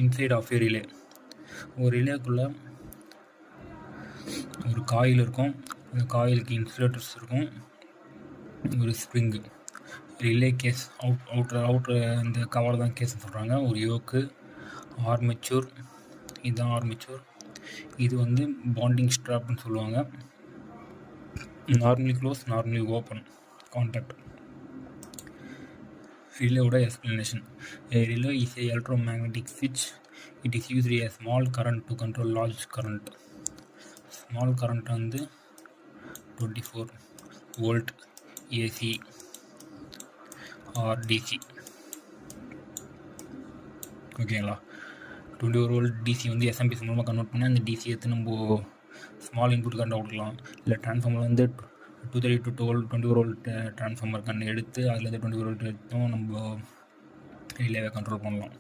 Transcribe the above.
Inside of A relay. ஒரு ரிலேக்குள்ளே ஒரு coil இருக்கும், அந்த காயிலுக்கு இன்சுலேட்டர்ஸ் இருக்கும், ஒரு ஸ்ப்ரிங்கு. ரிலே கேஸ் அவுட்ரு இந்த கவர் தான் கேஸ்ன்னு சொல்கிறாங்க. ஒரு யோக்கு, ஆர்மெச்சூர், இதுதான் ஆர்மெச்சூர். இது வந்து பாண்டிங் ஸ்ட்ராப்னு சொல்லுவாங்க. Normally close, normally open contact. ரிலேவோட explanation. A relay is a electromagnetic switch. It is used a small current to control large current. Small current வந்து 24 volt AC or DC. ஓகேங்களா? 24 volt DC வந்து SMPS மூலமாக convert பண்ணி அந்த DC எடுத்து நம்ம small input current கொடுக்கலாம். இல்லை ட்ரான்ஸ்ஃபார்மர் வந்து 232 to 24 volt ட்ரான்ஸ்ஃபார்மர் கண்ணு எடுத்து அதில் 24 volt எடுத்தும் நம்ம ரிலேவை கண்ட்ரோல் பண்ணலாம்.